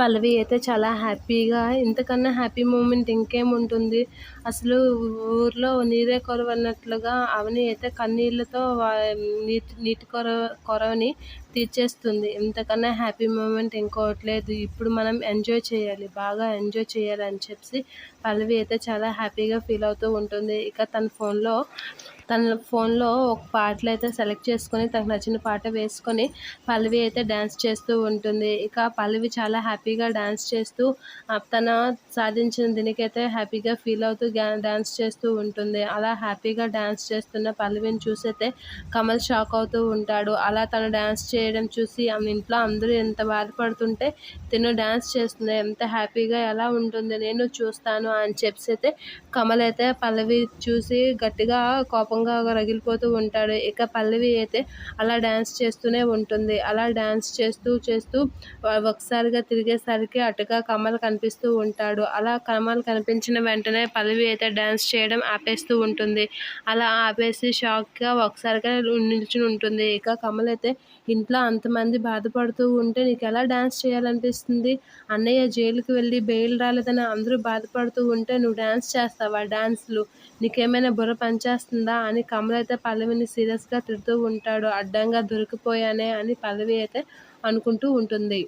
పల్లవి అయితే చాలా హ్యాపీగా ఇంతకన్నా హ్యాపీ మూమెంట్ ఇంకేముంటుంది. అసలు ఊర్లో నీరే కొరవన్నట్లుగా అవని అయితే కన్నీళ్లతో నీటి కొరవని తీర్చేస్తుంది. ఇంతకన్నా హ్యాపీ మూమెంట్ ఇంకోటి లేదు. ఇప్పుడు మనం ఎంజాయ్ చేయాలి, బాగా ఎంజాయ్ చేయాలి అని చెప్పి పల్లవి అయితే చాలా హ్యాపీగా ఫీల్ అవుతూ ఉంటుంది. ఇక తన ఫోన్లో ఒక పాటలైతే సెలెక్ట్ చేసుకొని తనకు నచ్చిన పాట వేసుకొని పల్లవి అయితే డ్యాన్స్ చేస్తూ ఉంటుంది. ఇక పల్లవి చాలా హ్యాపీగా డ్యాన్స్ చేస్తూ తన సాధించిన దీనికైతే హ్యాపీగా ఫీల్ అవుతూ డ్యాన్స్ చేస్తూ ఉంటుంది. అలా హ్యాపీగా డ్యాన్స్ చేస్తున్న పల్లవిని చూసైతే కమల్ షాక్ అవుతూ ఉంటాడు. అలా తను డ్యాన్స్ చేయడం చూసి ఇంట్లో అందరూ ఎంత బాధపడుతుంటే తిను డ్యాన్స్ చేస్తుంది, ఎంత హ్యాపీగా ఎలా ఉంటుంది నేను చూస్తాను అని చెప్పి అయితే కమల్ అయితే పల్లవి చూసి గట్టిగా కోపంగా రగిలిపోతూ ఉంటాడు. ఇక పల్లవి అయితే అలా డ్యాన్స్ చేస్తూనే ఉంటుంది. అలా డ్యాన్స్ చేస్తూ చేస్తూ ఒకసారిగా తిరిగేసరికి అటుగా కమల్ కనిపిస్తూ ఉంటాడు. అలా కమల్ కనిపించిన వెంటనే పల్లవి అయితే డ్యాన్స్ చేయడం ఆపేస్తూ ఉంటుంది. అలా ఆపేసి షాక్గా ఒకసారిగా నిల్చుని ఉంటుంది. ఇక కమల్ అయితే ఇంట్లో అంతమంది బాధపడుతూ ఉంటే నీకు ఎలా డ్యాన్స్ చేయాలనిపిస్తుంది? అన్నయ్య జైలుకి వెళ్ళి బెయిల్ రాలేదని అందరూ బాధపడుతూ ఉంటే నువ్వు డ్యాన్స్ చేస్తావా? డాన్స్లు నీకేమైనా బుర్ర పనిచేస్తుందా అని కమల్ అయితే పల్లవిని సీరియస్గా తిడుతూ ఉంటాడు. అడ్డంగా దొరికిపోయానే అని పల్లవి అయితే అనుకుంటూ ఉంటుంది.